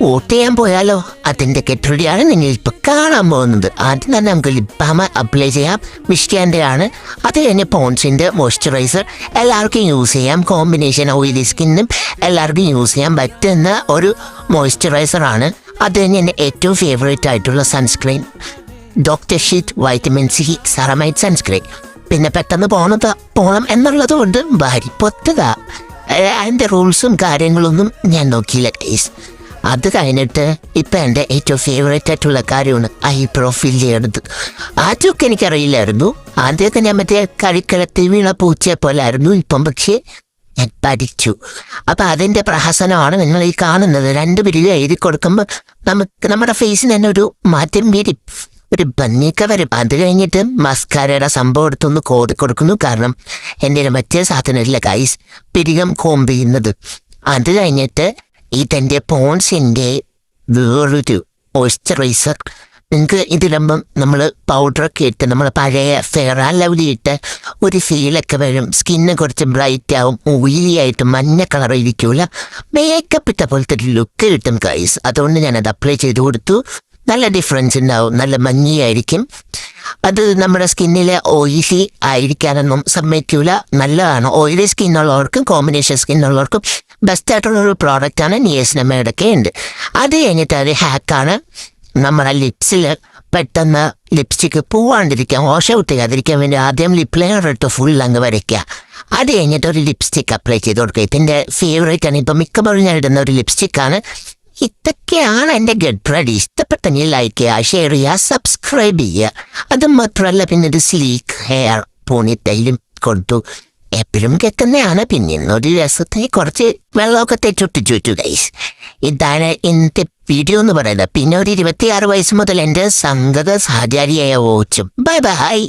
Vote ചെയ്യാൻ പോയാലോ? അതിൻ്റെ കെട്ടുടിയാണ് നിങ്ങൾ ഇപ്പോൾ കാണാൻ പോകുന്നത്. ആദ്യം തന്നെ നമുക്ക് ലിപ് ബാം അപ്ലൈ ചെയ്യാം. മിഷ്ടിയാൻ്റെ ആണ്. അത് കഴിഞ്ഞ് പോൺസിൻ്റെ മോയ്സ്ചറൈസർ എല്ലാവർക്കും യൂസ് ചെയ്യാം. കോമ്പിനേഷൻ ഓയിലി സ്കിന്നും എല്ലാവർക്കും യൂസ് ചെയ്യാൻ പറ്റുന്ന ഒരു മോയ്സ്ചറൈസറാണ്. അത് കഴിഞ്ഞ് എൻ്റെ ഏറ്റവും ഫേവറേറ്റ് ആയിട്ടുള്ള sunscreen doctor sheet vitamin C ceramide sunscreen. പിന്നെ പെട്ടെന്ന് പോണം എന്നുള്ളത് കൊണ്ട് ഭാര്യ പൊത്തതാ. അതിൻ്റെ റൂൾസും കാര്യങ്ങളൊന്നും ഞാൻ നോക്കിയില്ല ഗൈസ്. അത് കഴിഞ്ഞിട്ട് ഇപ്പം എൻ്റെ ഏറ്റവും ഫേവറേറ്റ് ആയിട്ടുള്ള കാര്യമാണ് ഐബ്രോ ഫിൽ ചെയ്യണത്. ആദ്യമൊക്കെ എനിക്കറിയില്ലായിരുന്നു. ആദ്യമൊക്കെ ഞാൻ മറ്റേ കളിക്കളത്തിൽ വീണ പൂച്ചയെ പോലെ ആയിരുന്നു. ഇപ്പം പക്ഷേ ഞാൻ പഠിച്ചു. അപ്പം അതിൻ്റെ പ്രഹസനമാണ് നിങ്ങൾ ഈ കാണുന്നത്. 2 പിരിവ് എഴുതി കൊടുക്കുമ്പോൾ നമുക്ക് നമ്മുടെ ഫേസിന് തന്നെ ഒരു മാറ്റം വരും, ഒരു ഭംഗിയൊക്കെ വരും. അത് കഴിഞ്ഞിട്ട് മസ്കാരയുടെ സംഭവം എടുത്തൊന്ന് കോതി കൊടുക്കുന്നു. കാരണം എൻ്റെ മറ്റേ സാധനമില്ല ഗൈസ്, പിരികം കോമ്പ് ചെയ്യുന്നത്. അത് കഴിഞ്ഞിട്ട് ഇതെൻ്റെ പോൺസിൻ്റെ വേറൊരു മോയ്സ്ചറൈസർ. നിങ്ങൾക്ക് ഇതിടുമ്പം നമ്മൾ പൗഡറൊക്കെ ഇട്ട് നമ്മൾ പഴയ ഫെയർ ആൻഡ് ലവ്ലി ഇട്ട് ഒരു ഫീലൊക്കെ വരും. സ്കിന്ന് കുറച്ച് ബ്രൈറ്റ് ആവും, ഓയിലി ആയിട്ട് മഞ്ഞ കളർ ഇരിക്കൂല, മേക്കപ്പ് ഇട്ട പോലത്തെ ഒരു ലുക്ക് കിട്ടും ഗൈസ്. അതുകൊണ്ട് ഞാനത് അപ്ലൈ ചെയ്ത് കൊടുത്തു. നല്ല ഡിഫറൻസ് ഉണ്ടാവും, നല്ല മഞ്ഞയായിരിക്കും. അത് നമ്മുടെ സ്കിന്നിലെ ഓയിലി ആയിരിക്കാനൊന്നും സമ്മതിക്കൂല, നല്ലതാണ്. ഓയിലി സ്കിന്നുള്ളവർക്കും കോമ്പിനേഷൻ സ്കിന്നുള്ളവർക്കും ബെസ്റ്റായിട്ടുള്ളൊരു പ്രോഡക്റ്റാണ് നിയസിനമയുടെ ഒക്കെ ഉണ്ട്. അത് കഴിഞ്ഞിട്ട് ഒരു ഹാക്കാണ്. നമ്മുടെ ലിപ്സിൽ പെട്ടെന്ന് ലിപ്സ്റ്റിക്ക് പോവാണ്ടിരിക്കാൻ, വാഷ് ഔട്ട് ചെയ്യാതിരിക്കാൻ വേണ്ടി ആദ്യം ലിപ് ലെയർ ഇട്ട് ഫുൾ അങ്ങ് വരയ്ക്കുക. അത് കഴിഞ്ഞിട്ട് ഒരു ലിപ്സ്റ്റിക്ക് അപ്ലൈ ചെയ്ത് കൊടുക്കുക. ഇതിൻ്റെ ഫേവറേറ്റ് ആണ്. ഇപ്പം മിക്കപ്പോഴും ഞാൻ ഇടുന്ന ഒരു ലിപ്സ്റ്റിക്കാണ്. ഇതൊക്കെയാണ് എൻ്റെ ഗെറ്റ് റെഡി. ഇഷ്ടപ്പെട്ടെങ്കിൽ ലൈക്ക് ചെയ്യുക, ഷെയർ ചെയ്യുക, സബ്സ്ക്രൈബ് ചെയ്യുക. അത് മാത്രമല്ല പിന്നെ ഒരു സ്ലീക്ക് ഹെയർ പോണിറ്റയിലും കൊടുത്തു. എപ്പോഴും കേൾക്കുന്നതാണ്. പിന്നെ ഒരു രസത്തിന് കുറച്ച് വെള്ളമൊക്കെ തെറ്റൊട്ടിച്ചു ഗൈസ്. ഇതാണ് ഇന്നത്തെ വീഡിയോ എന്ന് പറയുന്നത്. പിന്നെ ഒരു 26 വയസ്സ് മുതൽ എൻ്റെ സംഗത സഹചാരിയായ ഓച്ചും. Bye bye.